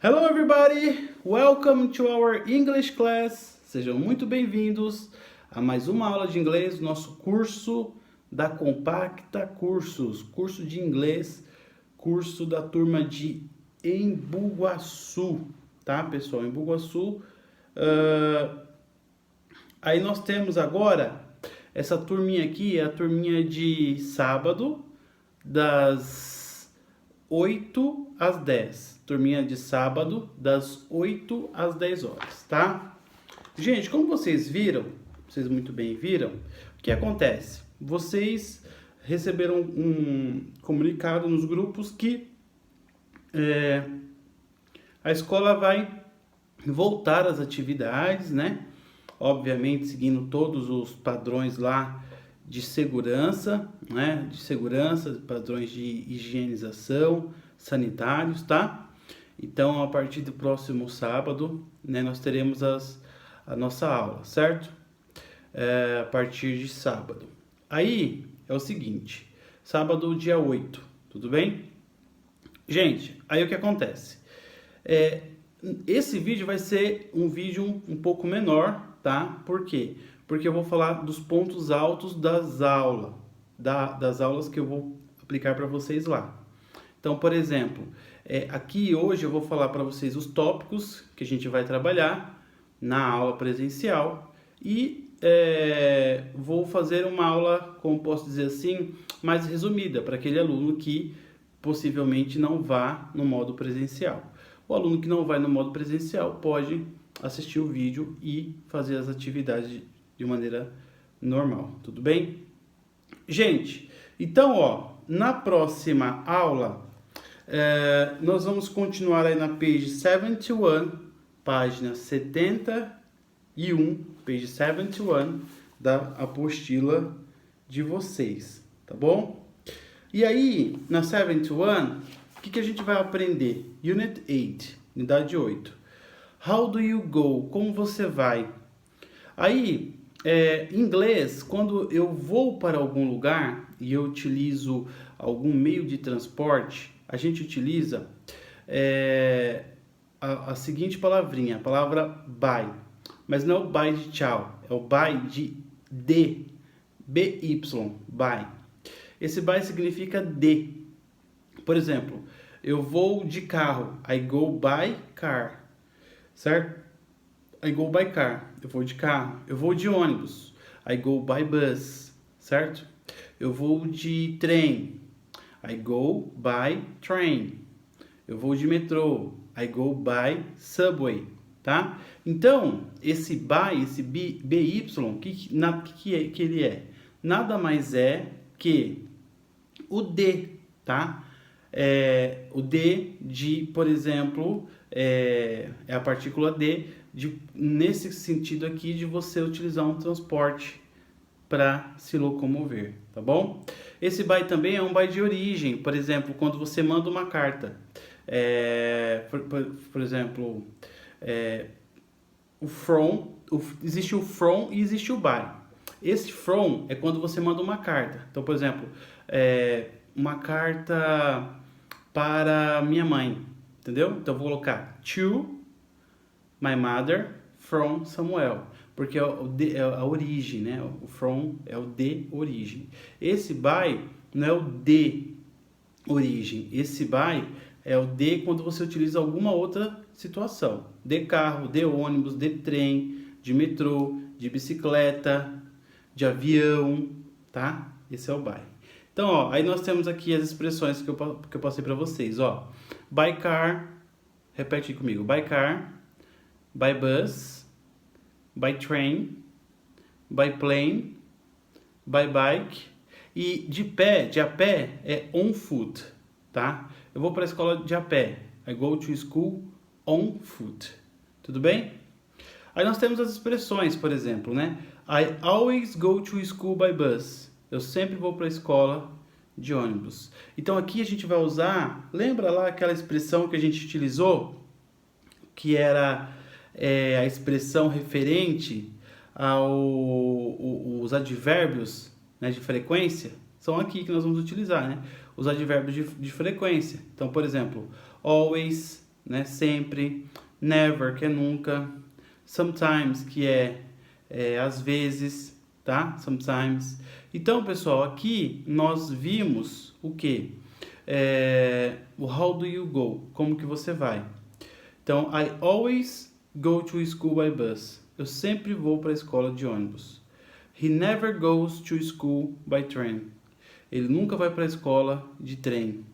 Hello everybody, welcome to our English class. Sejam muito bem-vindos a mais uma aula de inglês, nosso curso da Compacta Cursos, curso de inglês, curso da turma de Embu-Guaçu, tá pessoal? Embu-Guaçu. Aí nós temos agora essa turminha aqui, é a turminha de sábado, das 8 às 10. Turminha de sábado, das 8 às 10 horas, tá? Gente, como vocês viram, vocês muito bem viram, o que acontece? Vocês receberam um comunicado nos grupos que a escola vai voltar às atividades, né? Obviamente seguindo todos os padrões lá de segurança, né? De segurança, padrões de higienização, sanitários, tá? Então, a partir do próximo sábado, né, nós teremos a nossa aula, certo? A partir de sábado. Aí, é o seguinte, sábado, dia 8, tudo bem? Gente, aí o que acontece? Esse vídeo vai ser um vídeo um pouco menor, tá? Por quê? Porque eu vou falar dos pontos altos das aulas, das aulas que eu vou aplicar para vocês lá. Então, por exemplo, aqui hoje eu vou falar para vocês os tópicos que a gente vai trabalhar na aula presencial e vou fazer uma aula, como posso dizer assim, mais resumida para aquele aluno que possivelmente não vá no modo presencial. O aluno que não vai no modo presencial pode assistir o vídeo e fazer as atividades de maneira normal, tudo bem? Gente, então, ó, na próxima aula, nós vamos continuar aí na page 71, página 71, page 71 da apostila de vocês, tá bom? E aí, na 71, o que a gente vai aprender? Unit 8, unidade 8. How do you go? Como você vai? Aí, em inglês, quando eu vou para algum lugar e eu utilizo algum meio de transporte, a gente utiliza a seguinte palavrinha, a palavra bye. Mas não é o bye de tchau, é o bye de, by, bye. Esse bye significa de. Por exemplo, eu vou de carro, I go by car, certo? I go by car, eu vou de carro. Eu vou de ônibus, I go by bus, certo? Eu vou de trem, I go by train. Eu vou de metrô, I go by subway, tá? Então, esse by, esse by, que ele é? Nada mais é que o de, tá? O de de, por exemplo, é a partícula de, nesse sentido aqui de você utilizar um transporte para se locomover, tá bom? Esse by também é um by de origem, por exemplo, quando você manda uma carta, por exemplo, existe o from e existe o by. Esse from é quando você manda uma carta. Então, por exemplo, uma carta para minha mãe, entendeu? Então, eu vou colocar to my mother from Samuel, porque é a origem, né? O from é o de origem. Esse by não é o de origem. Esse by é o de quando você utiliza alguma outra situação. De carro, de ônibus, de trem, de metrô, de bicicleta, de avião, tá? Esse é o by. Então, ó, aí nós temos aqui as expressões que eu passei para vocês, ó. By car, repete comigo. By car, by bus, by train, by plane, by bike. E de a pé é on foot, tá? Eu vou para a escola de a pé. I go to school on foot. Tudo bem? Aí nós temos as expressões, por exemplo, né? I always go to school by bus. Eu sempre vou para a escola de ônibus. Então aqui a gente vai usar, lembra lá aquela expressão que a gente utilizou? Que era a expressão referente aos advérbios, né, de frequência. São aqui que nós vamos utilizar, né? Os advérbios de frequência. Então, por exemplo, always, né? Sempre. Never, que é nunca. Sometimes, que é às vezes, tá? Sometimes. Então, pessoal, aqui nós vimos o quê? O how do you go? Como que você vai? Então, I always go to school by bus. Eu sempre vou para a escola de ônibus. He never goes to school by train. Ele nunca vai para a escola de trem.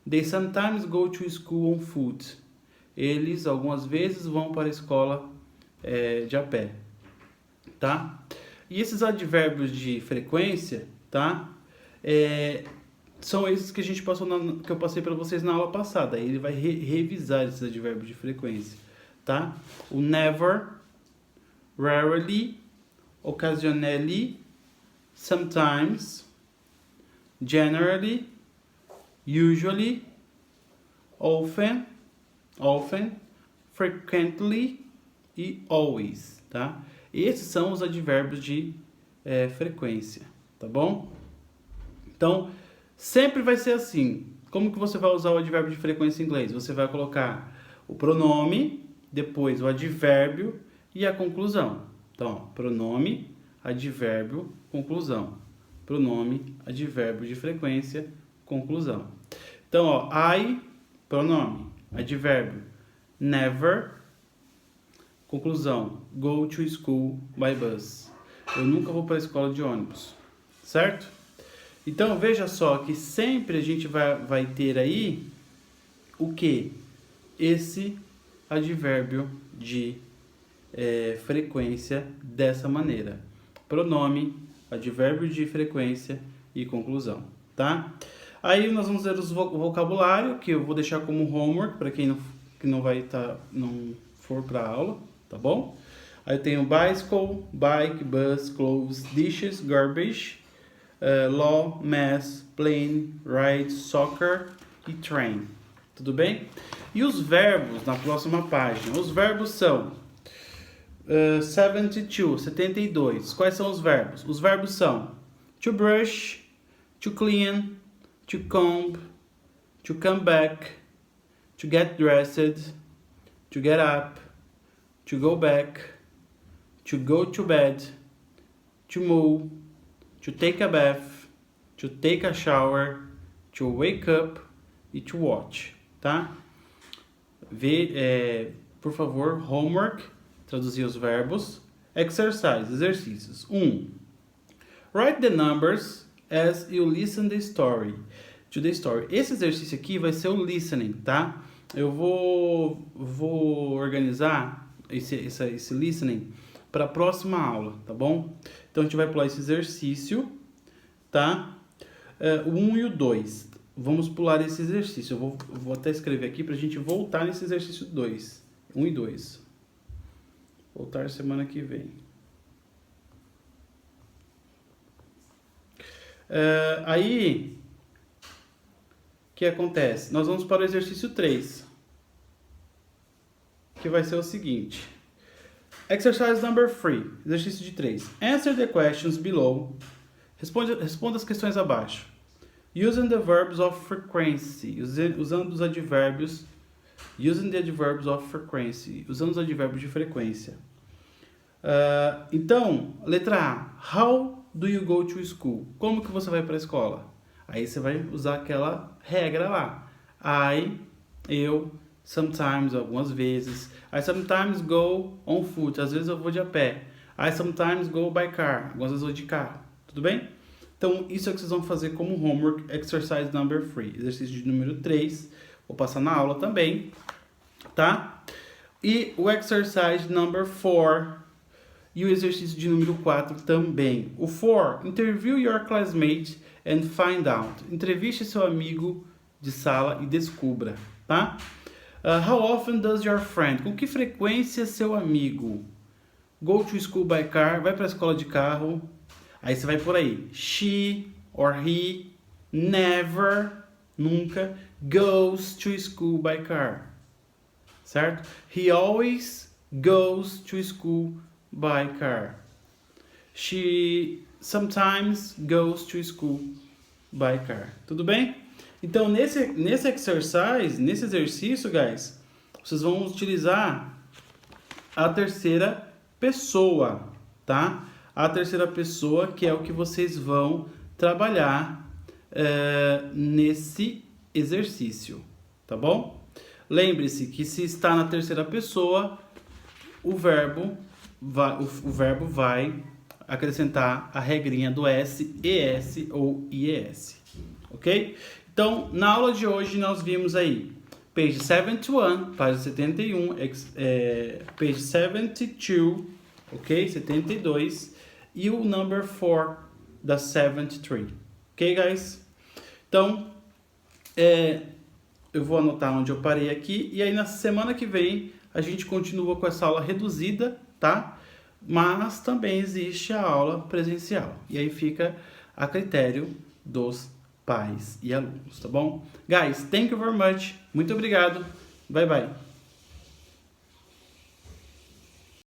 They sometimes go to school on foot. Eles, algumas vezes, vão para a escola de a pé. Tá? E esses advérbios de frequência, tá? São esses que a gente passou que eu passei para vocês na aula passada. Aí ele vai revisar esses advérbios de frequência, tá? O never, rarely, occasionally, sometimes, generally, usually, often, frequently e always, tá? Esses são os advérbios de frequência, tá bom? Então, sempre vai ser assim. Como que você vai usar o advérbio de frequência em inglês? Você vai colocar o pronome, depois o advérbio e a conclusão. Então, ó, pronome, advérbio, conclusão. Pronome, advérbio de frequência, conclusão. Então, ó, I, pronome, advérbio, never, conclusão, go to school by bus. Eu nunca vou para a escola de ônibus, certo? Então, veja só que sempre a gente vai ter aí o que? Esse advérbio de frequência dessa maneira. Pronome, advérbio de frequência e conclusão, tá? Aí nós vamos ver o vocabulário, que eu vou deixar como homework para quem não for para aula, tá bom? Aí eu tenho bicycle, bike, bus, clothes, dishes, garbage, law, math, plane, ride, soccer e train. Tudo bem? E os verbos na próxima página. Os verbos são 72. Quais são os verbos? Os verbos são to brush, to clean, to comb, to come back, to get dressed, to get up, to go back, to go to bed, to move, to take a bath, to take a shower, to wake up e to watch, tá? Por favor, homework, traduzir os verbos. Exercise, exercícios. 1. Write the numbers as you listen to the story. Esse exercício aqui vai ser o listening, tá? Eu vou organizar esse listening para a próxima aula, tá bom? Então a gente vai pular esse exercício, tá? O 1 e o 2. Vamos pular esse exercício. Eu vou até escrever aqui para a gente voltar nesse exercício 2. 1 e 2. Voltar semana que vem. Aí, o que acontece? Nós vamos para o exercício 3. Que vai ser o seguinte. Exercise number 3. Exercício de 3. Answer the questions below. Responda as questões abaixo. Using the verbs of frequency. Usando os advérbios. Using the adverbs of frequency. Usando os advérbios de frequência. Então, letra A. How do you go to school? Como que você vai para a escola? Aí você vai usar aquela regra lá. Eu, sometimes, algumas vezes. I sometimes go on foot. Às vezes eu vou de a pé. I sometimes go by car. Algumas vezes eu vou de carro. Tudo bem? Então, isso é o que vocês vão fazer como homework, exercise number 3. Exercício de número 3. Vou passar na aula também, tá? E o exercise number 4 e o exercício de número 4 também. O 4, interview your classmate and find out. Entreviste seu amigo de sala e descubra, tá? How often does your friend? Com que frequência seu amigo? Go to school by car. Vai para a escola de carro. Aí você vai por aí. She or he never, nunca, goes to school by car. Certo? He always goes to school by car. She sometimes goes to school by car. Tudo bem? Então, nesse exercício, guys, vocês vão utilizar a terceira pessoa, tá? A terceira pessoa, que é o que vocês vão trabalhar nesse exercício, tá bom? Lembre-se que se está na terceira pessoa, o verbo vai acrescentar a regrinha do S, ES ou IES, ok? Então, na aula de hoje, nós vimos aí page 71, página 71, page 72, ok? 72, e o number 4 da 73, ok, guys? Então, eu vou anotar onde eu parei aqui, e aí na semana que vem a gente continua com essa aula reduzida, tá? Mas também existe a aula presencial, e aí fica a critério dos pais e alunos, tá bom? Guys, thank you very much, muito obrigado, bye bye.